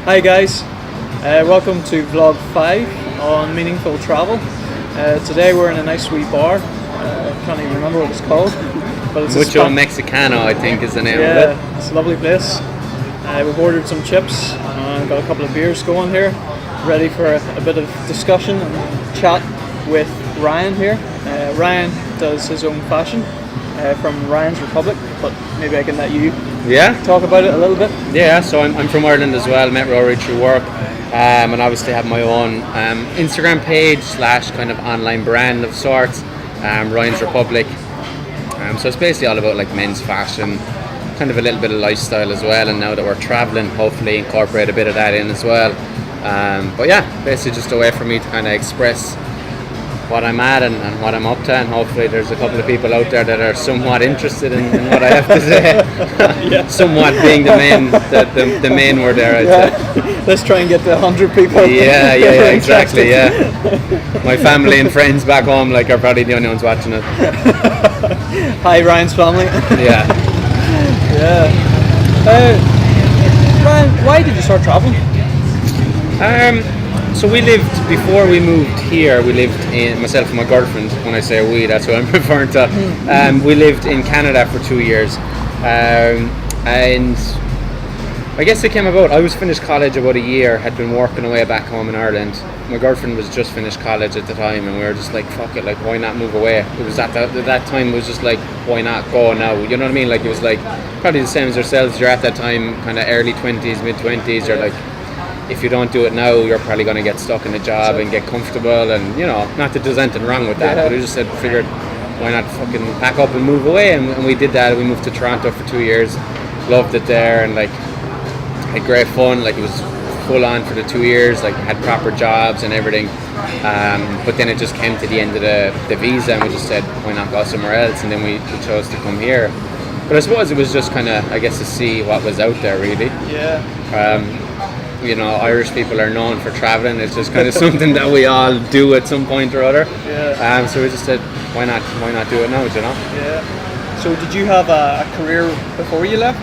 Hi guys, welcome to vlog 5 on Meaningful Travel. Today we're in a nice wee bar. Can't even remember what it's called, but it's Mucho Mexicana, I think, is the name of it. Yeah, it's a lovely place. We've ordered some chips and got a couple of beers going here, ready for a bit of discussion and chat with Ryan here. Ryan does his own fashion from Ryansrepublic, but maybe I can let you talk about it a little bit. Yeah, so I'm from Ireland as well, met Rory through work, and obviously have my own Instagram page / kind of online brand of sorts, Ryansrepublic. So it's basically all about like men's fashion, kind of a little bit of lifestyle as well, and now that we're travelling, hopefully incorporate a bit of that in as well. But yeah, basically just a way for me to kind of express what I'm at and what I'm up to, and hopefully there's a couple of people out there that are somewhat interested in what I have to say. Somewhat being the main word there, I'd say. Let's try and get to 100 people. Yeah, exactly, yeah. My family and friends back home are probably the only ones watching it. Hi Ryan's family. Yeah. Ryan, why did you start traveling? So before we moved here, we lived in, myself and my girlfriend, when I say we, that's what I'm referring to. We lived in Canada for 2 years. And I guess it came about, I was finished college about a year, had been working away back home in Ireland. My girlfriend was just finished college at the time, and we were just like, fuck it, like why not move away? It was at that time, it was just like, why not go now? You know what I mean? Like it was like, probably the same as yourselves, you're at that time, kind of early 20s, mid 20s, you're like, if you don't do it now, you're probably going to get stuck in a job and get comfortable, and you know, not that there's anything wrong with that, but I just figured, why not fucking pack up and move away? And we did that. We moved to Toronto for 2 years, loved it there, and like had great fun. Like it was full on for the 2 years, like had proper jobs and everything. But then it just came to the end of the visa, and we just said, why not go somewhere else? And then we chose to come here. But I suppose it was just kind of, I guess, to see what was out there, really. Yeah. You know, Irish people are known for travelling. It's just kind of something that we all do at some point or other. Yeah. So we just said, why not do it now, you know? Yeah. So did you have a career before you left?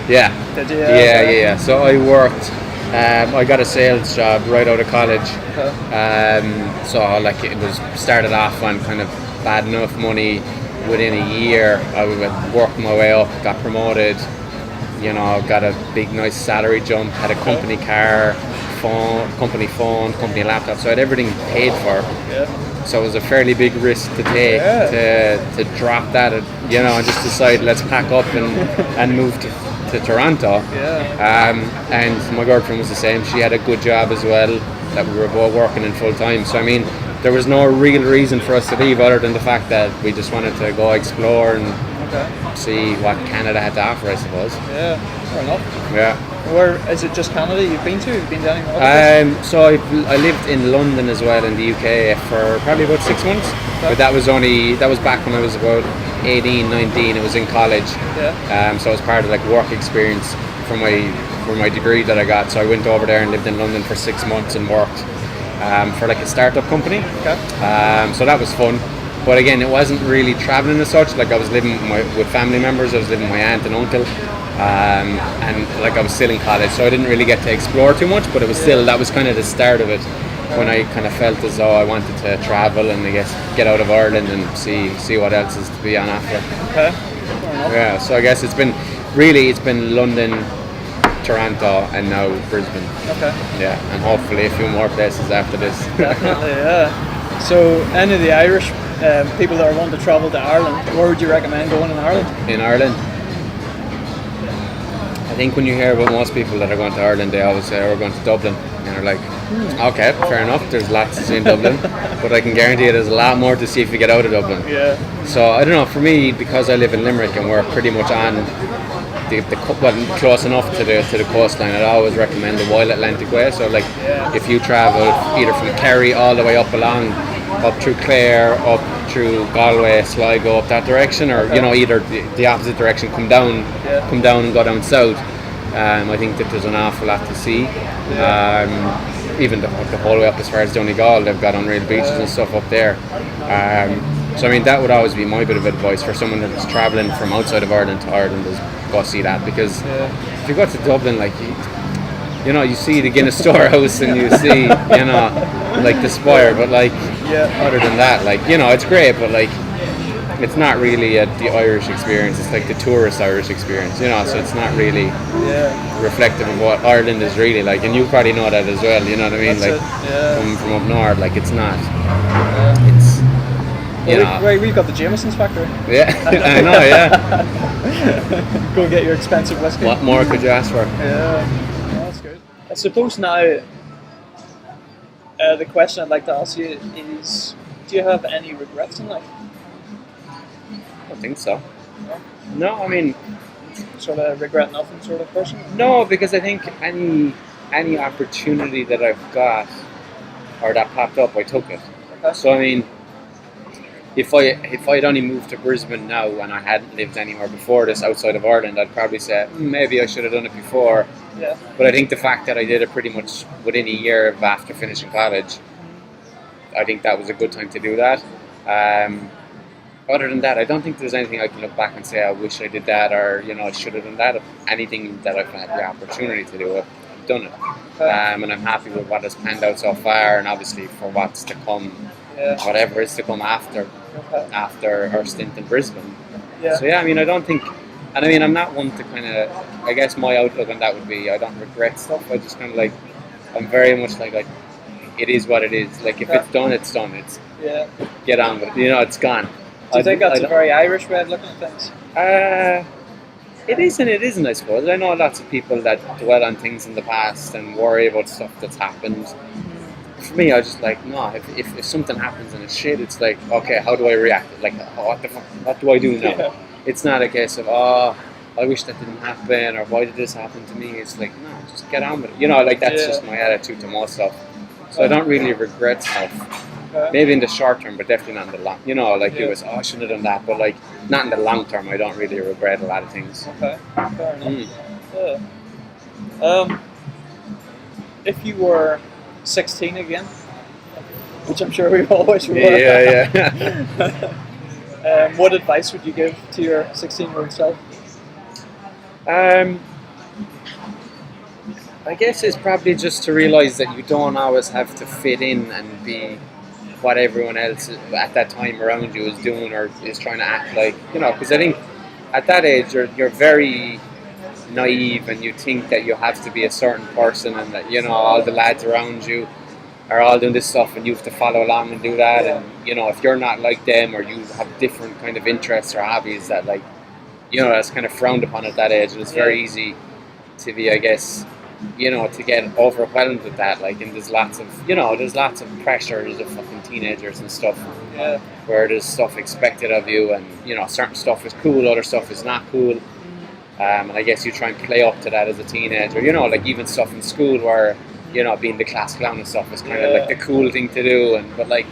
Yeah. Did you? Yeah. So I worked, I got a sales job right out of college. Okay. So like it was started off on kind of bad enough money. Within a year, I worked my way up, got promoted. You know, got a big nice salary jump, had a company car, company phone, company laptop, so I had everything paid for. Yeah. So it was a fairly big risk to take, to drop that, you know, and just decide let's pack up and move to Toronto. Yeah. And my girlfriend was the same. She had a good job as well, that we were both working in full time. So I mean, there was no real reason for us to leave other than the fact that we just wanted to go explore and see what Canada had to offer, I suppose. Yeah, fair enough. Yeah. Where is it? Just Canada you've been to? You've been down anywhere? So I lived in London as well, in the UK, for probably about 6 months. But that was back when I was about 18, 19. It was in college. Yeah. So it was part of like work experience for my degree that I got. So I went over there and lived in London for 6 months and worked for like a startup company. Okay. So that was fun. But again, it wasn't really traveling as such. Like I was living with family members. I was living with my aunt and uncle, and like I was still in college, so I didn't really get to explore too much. But it was still, that was kind of the start of it, when I kind of felt as though I wanted to travel and I guess get out of Ireland and see what else is to be on offer. Okay. Fair enough. Yeah. So I guess it's been London, Toronto, and now Brisbane. Okay. Yeah, and hopefully a few more places after this. Definitely. Yeah. So any of the Irish people that are wanting to travel to Ireland, where would you recommend going in Ireland? In Ireland, I think when you hear about most people that are going to Ireland, they always say, we're going to Dublin. And they're like, okay, fair enough, there's lots to see in Dublin, but I can guarantee you there's a lot more to see if you get out of Dublin. Yeah. So I don't know, for me, because I live in Limerick and we're pretty much on close enough to the coastline, I'd always recommend the Wild Atlantic Way. So like, if you travel either from Kerry all the way up through Clare, up through Galway, Sligo, up that direction, or you know, either the opposite direction, come down and go down south. I think that there's an awful lot to see. Even the whole way up as far as Donegal, they've got unreal beaches and stuff up there. So I mean, that would always be my bit of advice for someone that's travelling from outside of Ireland to Ireland, is go see that, because if you go to Dublin, like you know, you see the Guinness Storehouse and you see, you know, like the Spire, but like, other than that, like, you know, it's great, but like, it's not really the Irish experience. It's like the tourist Irish experience, you know. So it's not really reflective of what Ireland is really like. And you probably know that as well. You know what I mean? That's like coming from up north, like it's not. It's you know. We've got the Jameson's factory. Yeah, I know. Yeah. Go get your expensive whiskey. What more could you ask for? Yeah, that's good. I suppose now the question I'd like to ask you is: do you have any regrets in life? I don't think so. No, I mean, sort of regret nothing sort of person? No, because I think any opportunity that I've got or that popped up, I took it. Okay. So I mean, if I'd only moved to Brisbane now and I hadn't lived anywhere before this outside of Ireland, I'd probably say maybe I should have done it before. Yeah. But I think the fact that I did it pretty much within a year after finishing college, I think that was a good time to do that. Other than that, I don't think there's anything I can look back and say I wish I did that, or you know, I should have done that. Anything that I've had the opportunity to do, I've done it, and I'm happy with what has panned out so far, and obviously for what's to come, whatever is to come after our stint in Brisbane. Yeah. So yeah, I mean, I don't think, and I mean, I'm not one to kind of. I guess my outlook on that would be I don't regret stuff. I just kind of like, I'm very much like it is what it is. Like if it's done, it's done. It's get on with it. You know, it's gone. Do you think that's a very Irish way of looking at things? It is and it isn't, I suppose. I know lots of people that dwell on things in the past and worry about stuff that's happened. For me, I just like, no, if something happens and it's shit, it's like, okay, how do I react? Like, what the fuck, what do I do now? Yeah. It's not a case of, I wish that didn't happen, or why did this happen to me? It's like, no, just get on with it. You know, like that's just my attitude to most stuff. So I don't really regret stuff. Maybe in the short term, but definitely not in the long. You know, like it was, I shouldn't have done that, but like not in the long term. I don't really regret a lot of things. Okay, fair enough. Yeah. If you were 16 again, which I'm sure we always were. Yeah. What advice would you give to your 16-year-old self? I guess it's probably just to realise that you don't always have to fit in and be what everyone else at that time around you is doing or is trying to act like, you know, because I think at that age you're very naive and you think that you have to be a certain person and that, you know, all the lads around you are all doing this stuff and you have to follow along and do that, and you know, if you're not like them or you have different kind of interests or hobbies that, like, you know, that's kind of frowned upon at that age, and it's very easy to be, I guess, you know, to get overwhelmed with that, like, and there's lots of pressures of fucking teenagers and stuff, where there's stuff expected of you, and you know, certain stuff is cool, other stuff is not cool, and I guess you try and play up to that as a teenager, you know, like even stuff in school where, you know, being the class clown and stuff is kind of like the cool thing to do, and but like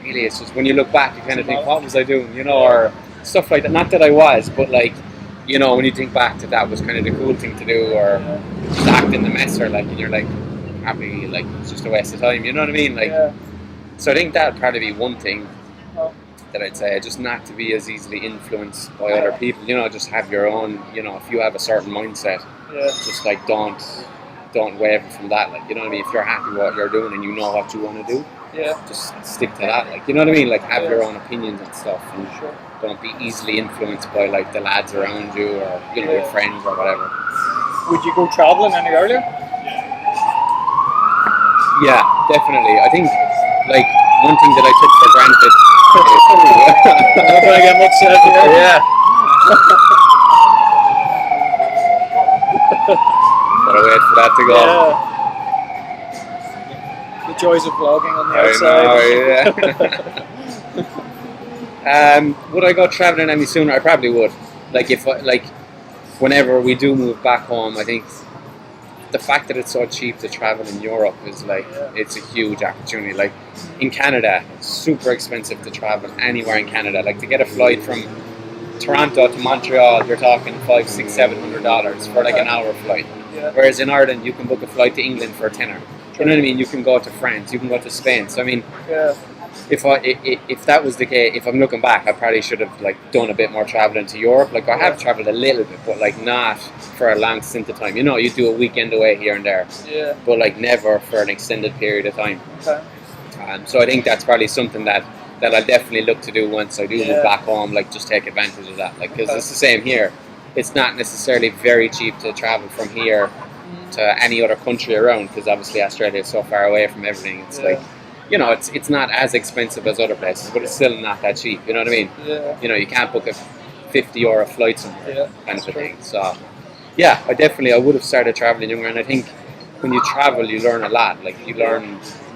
really it's just when you look back you kind of think, what was I doing, you know, or stuff like that. Not that I was, but like, you know, when you think back to that was kind of the cool thing to do, or just acting the mess, or like, and you're like, probably like it's just a waste of time, you know what I mean? Like, so I think that'd probably be one thing that I'd say, just not to be as easily influenced by other people, you know, just have your own, you know, if you have a certain mindset, just like don't waver from that, like, you know what I mean? If you're happy with what you're doing and you know what you want to do, just stick to that, like, you know what I mean? Like, have your own opinions and stuff, and don't be easily influenced by like the lads around you, or you know, your friends or whatever. Would you go travelling any earlier? Yeah, definitely. I think like one thing that I took for granted. I'm not going to get much said here. Yeah. Gotta wait for that to go. Yeah. The joys of vlogging on the outside. Would I go travelling any sooner? I probably would. Like if whenever we do move back home, I think the fact that it's so cheap to travel in Europe is like, it's a huge opportunity. Like in Canada, it's super expensive to travel anywhere in Canada. Like to get a flight from Toronto to Montreal, you're talking $500-$700 for like an hour flight. Whereas in Ireland, you can book a flight to England for a tenner. You know what I mean? You can go to France, you can go to Spain. So I mean, if that was the case, if I'm looking back, I probably should have like done a bit more traveling to Europe. Like I have traveled a little bit, but like not for a long stint of time. You know, you do a weekend away here and there, but like never for an extended period of time. Okay. So I think that's probably something that I'll definitely look to do once I do move back home. Like just take advantage of that. Like because it's the same here. It's not necessarily very cheap to travel from here to any other country around, because obviously Australia is so far away from everything. It's like, you know, it's not as expensive as other places, but it's still not that cheap. You know what I mean? Yeah. You know, you can't book a €50 flight somewhere, kind of a thing. So, yeah, I would have started traveling younger, and I think when you travel, you learn a lot. Like you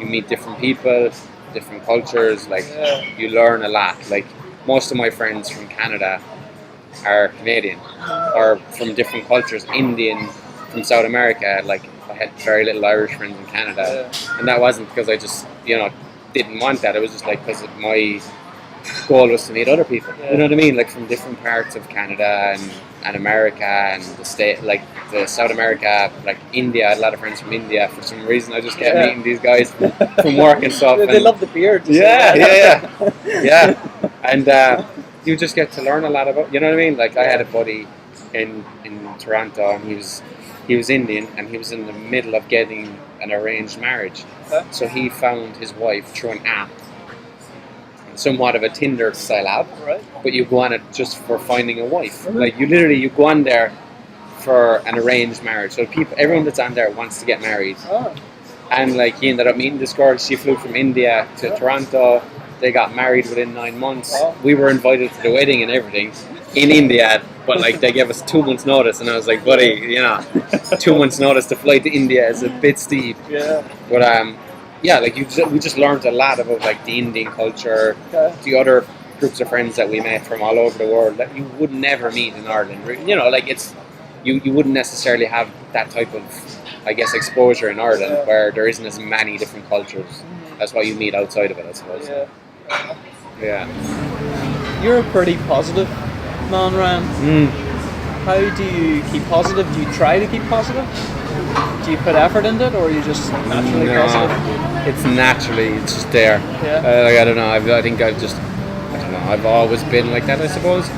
meet different people, different cultures. Like you learn a lot. Like most of my friends from Canada are Canadian, or from different cultures, Indian, from South America. Like I had very little Irish friends in Canada, and that wasn't because I just, you know, didn't want that. It was just like because my goal was to meet other people. You know what I mean? Like from different parts of Canada and America and the state, like the South America, like India. I had a lot of friends from India. For some reason, I just kept meeting these guys from work and stuff. They love the beard. Yeah. And you just get to learn a lot about. You know what I mean? Like I had a buddy in Toronto, and he was Indian, and he was in the middle of getting an arranged marriage. So he found his wife through an app, somewhat of a Tinder style app, but you go on it just for finding a wife. Like you go on there for an arranged marriage. So everyone that's on there wants to get married. And like he ended up meeting this girl. She flew from India to Toronto. They got married within 9 months. We were invited to the wedding and everything in India, but like they gave us 2 months notice, and I was like, buddy, you know, 2 months notice to fly to India is a bit steep. But like we just learned a lot about like the Indian culture, the other groups of friends that we met from all over the world that you would never meet in Ireland. You know, like it's you wouldn't necessarily have that type of, I guess, exposure in Ireland where there isn't as many different cultures. That's what you meet outside of it, I suppose. You're a pretty positive man, Ryan. How do you keep positive? Do you try to keep positive? Do you put effort into it, or are you just naturally positive? It's naturally, it's just there. Like, I don't know. I think I've always been like that, I suppose.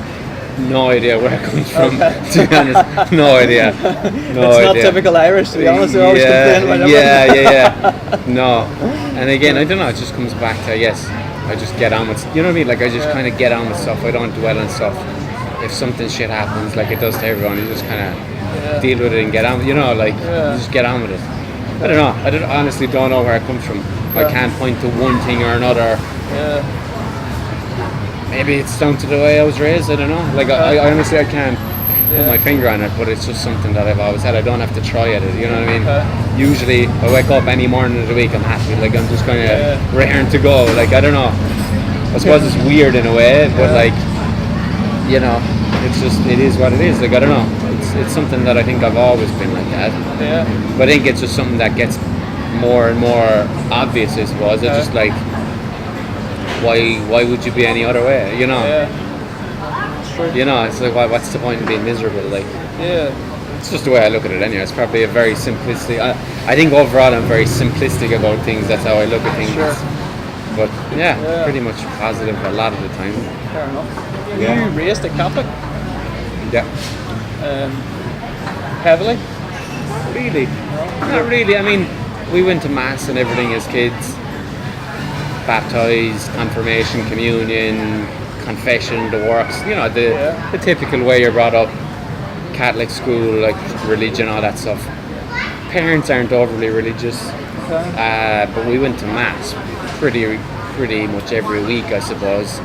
No idea where it comes from. To be honest, no idea. It's not typical Irish, to be honest. They always complain about everything. No, and again, I don't know. It just comes back to, yes, I just get on with. You know what I mean? Like I just kind of get on with stuff. I don't dwell on stuff. If something shit happens, like it does to everyone, you just kind of deal with it and get on. You know, like you just get on with it. I don't know. I honestly don't know where it comes from. I can't point to one thing or another. Maybe it's down to the way I was raised. I don't know. Like I honestly, I can't put my finger on it, but it's just something that I've always had. I don't have to try at it. You know what I mean? Usually, I wake up any morning of the week, I'm happy. Like I'm just kind of raring to go. Like I don't know. I suppose it's weird in a way, but like, you know, it is what it is. Like I don't know. It's something that I think I've always been like that. But I think it's just something that gets more and more obvious, I suppose. It's just like, why would you be any other way? You know. You know, it's like, what's the point in being miserable? Like, it's just the way I look at it. Anyway, it's probably a very simplistic. I think overall I'm very simplistic about things. That's how I look at things. But pretty much positive a lot of the time. Fair enough. Were you raised a Catholic? Yeah. Heavily? Really? Not really. I mean, we went to mass and everything as kids. Baptized, confirmation, communion, confession, the works. You know, the typical way you're brought up. Catholic school, like religion, all that stuff. Parents aren't overly religious, but we went to mass pretty much every week, I suppose,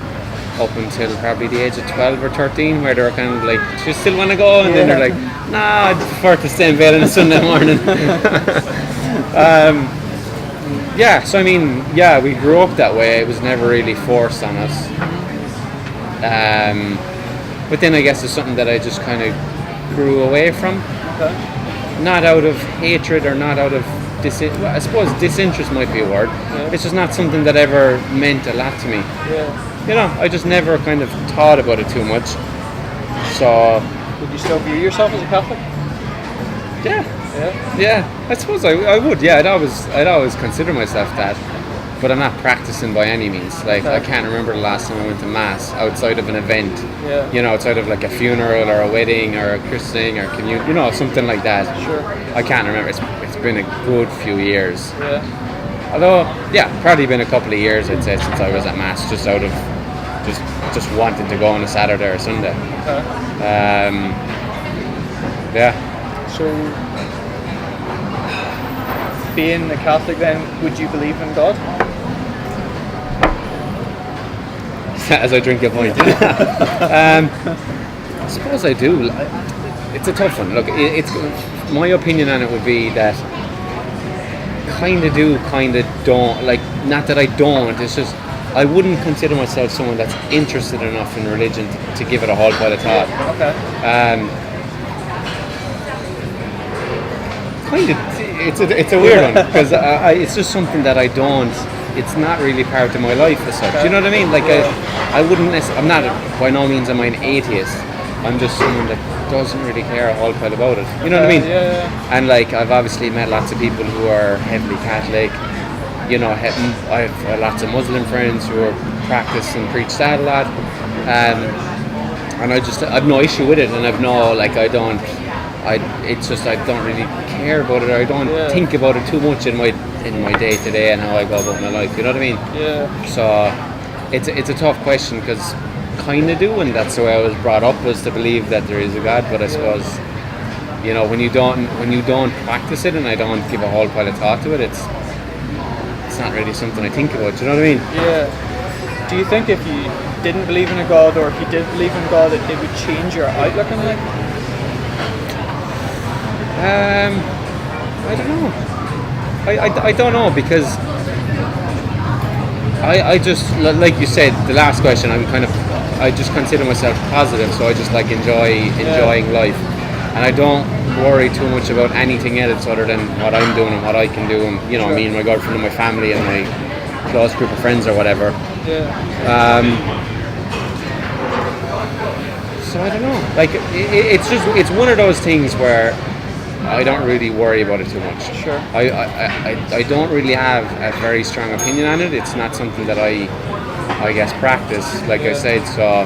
up until probably the age of 12 or 13, where they were kind of like, do you still want to go? And then they're like, nah, I'd prefer to stay in bed on a Sunday morning. So I mean, we grew up that way. It was never really forced on us. But then I guess it's something that I just kind of grew away from. Not out of hatred or not out of I suppose disinterest might be a word. It's just not something that ever meant a lot to me. You know, I just never kind of thought about it too much. So would you still view yourself as a Catholic? Yeah, I suppose I would. I'd always consider myself that. but I'm not practicing by any means. Like, Okay. I can't remember the last time I went to mass outside of an event. Yeah. You know, outside of like a funeral or a wedding or a christening or communion, you know, something like that. Sure. I can't remember. It's been a good few years. Yeah. Although, yeah, probably been a couple of years, I'd say, since I was at mass, just out of just wanting to go on a Saturday or Sunday. Okay. Yeah. So, being a Catholic, then, would you believe in God? As I drink a pint. I suppose I do. It's a tough one. Look, it's my opinion on it would be that kind of do, kind of don't. Like, not that I don't. It's just I wouldn't consider myself someone that's interested enough in religion to give it a whole pile of thought. Okay. Kind of, it's a weird one because it's just something that I don't. It's not really part of my life as such. Okay. You know what I mean? Like I wouldn't. I'm not. By no means am I an atheist. I'm just someone that doesn't really care a whole pile about it. You know what I mean? Yeah. And like I've obviously met lots of people who are heavily Catholic. You know, I have lots of Muslim friends who are practice and preach that a lot. And I've no issue with it, and I've no it's just I don't really care about it, or I don't think about it too much in my day to day and how I go about my life. You know what I mean? Yeah. So it's a tough question because kind of do, and that's the way I was brought up, was to believe that there is a God. But I suppose, you know, when you don't practice it, and I don't give a whole pile of thought to it, it's not really something I think about. You know what I mean? Yeah. Do you think if you didn't believe in a God, or if you did believe in God, it would change your outlook on life? I don't know. I don't know, because I just, like you said, the last question, I just consider myself positive, so I just like enjoying life, and I don't worry too much about anything else other than what I'm doing and what I can do, and you know, me and my girlfriend and my family and my close group of friends or whatever. Yeah. So I don't know. Like it's one of those things where I don't really worry about it too much. Sure. I don't really have a very strong opinion on it. It's not something that I guess practice, like I said. So,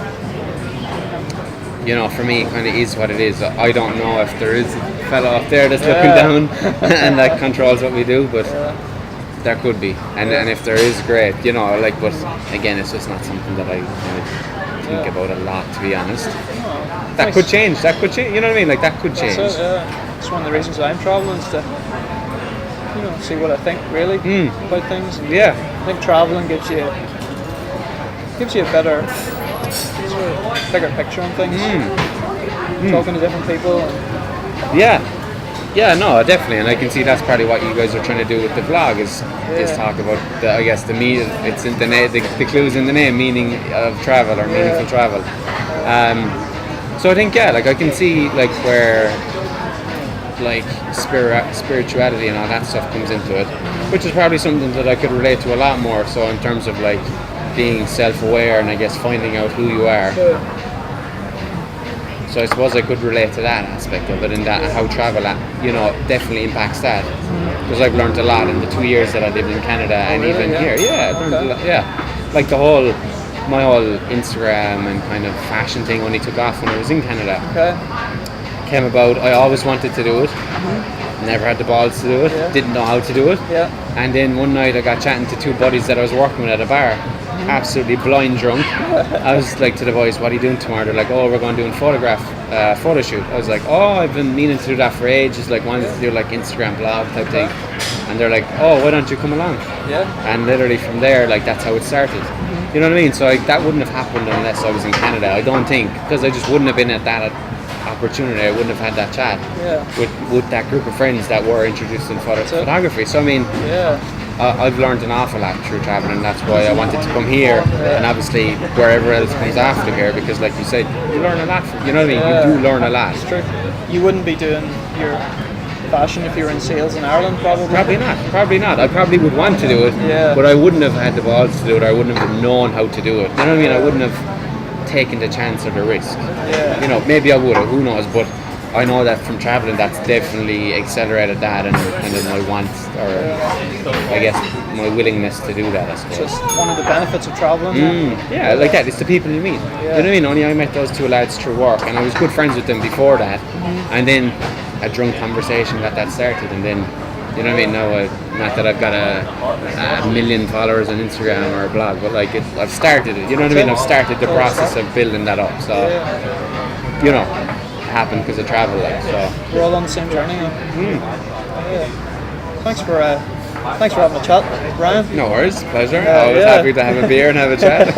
you know, for me, it kind of is what it is. I don't know if there is a fella up there that's looking down and that controls what we do, but there could be. And if there is, great. You know, like, but again, it's just not something that I think about a lot, to be honest. That could change. That could change. You know what I mean? Like, that could change. That's it, it's one of the reasons I'm traveling, is to, you know, see what I think really about things. And Yeah. I think traveling gives you a better, bigger picture on things. Talking to different people. And Yeah, no, definitely, and I can see that's probably what you guys are trying to do with the vlog is talk about the it's in the clues in the name, meaning of travel or meaningful travel. So I think like I can see like where like spirituality and all that stuff comes into it, which is probably something that I could relate to a lot more. So in terms of like being self-aware and I guess finding out who you are. So I suppose I could relate to that aspect of it, and that how travel, you know, definitely impacts that. Because I've learned a lot in the 2 years that I lived in Canada and even here. Yeah, I've learned a lot, like my whole Instagram and kind of fashion thing only took off when I was in Canada. Came about. I always wanted to do it. Never had the balls to do it. Didn't know how to do it. And then one night I got chatting to two buddies that I was working with at a bar. Absolutely blind drunk. I was like to the boys, what are you doing tomorrow? They're like, oh, we're going to do a photo shoot. I was like, oh, I've been meaning to do that for ages, like wanted to do like Instagram blog type thing. And they're like, oh, why don't you come along? And literally from there, like that's how it started. You know what I mean? So like, that wouldn't have happened unless I was in Canada, I don't think, because I just wouldn't have been at that opportunity. I wouldn't have had that chat with that group of friends that were introduced in photography. So I mean, I've learned an awful lot through traveling, and that's why I wanted to come here, and obviously wherever else comes after here, because like you said, you learn a lot from, you know what I mean? You do learn a lot. It's true. You wouldn't be doing your fashion if you were in sales in Ireland, probably? Probably not. I probably would want to do it, but I wouldn't have had the balls to do it, or I wouldn't have known how to do it. You know what I mean? I wouldn't have taken the chance or the risk. You know, maybe I would have, who knows, but I know that from traveling, that's definitely accelerated that and kind of my want, or I guess my willingness to do that, I suppose. Just one of the benefits of traveling. Yeah, like that. It's the people you meet. You know what I mean? Only I met those two lads through work, and I was good friends with them before that. And then a drunk conversation got that started, and then, you know what I mean? Now, not that I've got a million followers on Instagram or a blog, but like I've started it. You know what I mean? I've started the process of building that up. So, you know, it happened because of travel. Like, so we're all on the same journey. Thanks for having a chat, Ryan. No worries, pleasure. Always happy to have a beer and have a chat.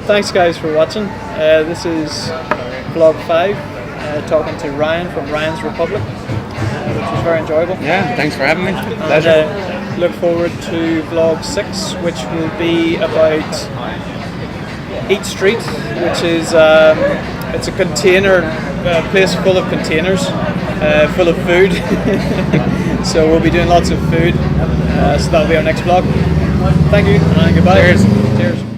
Thanks guys for watching. This is vlog 5, talking to Ryan from Ryansrepublic, which was very enjoyable. Yeah, thanks for having me. Pleasure. Look forward to vlog 6, which will be about Eat Street, which is it's a container place full of containers, full of food. So we'll be doing lots of food. So that'll be our next vlog. Thank you and goodbye. Cheers. Cheers.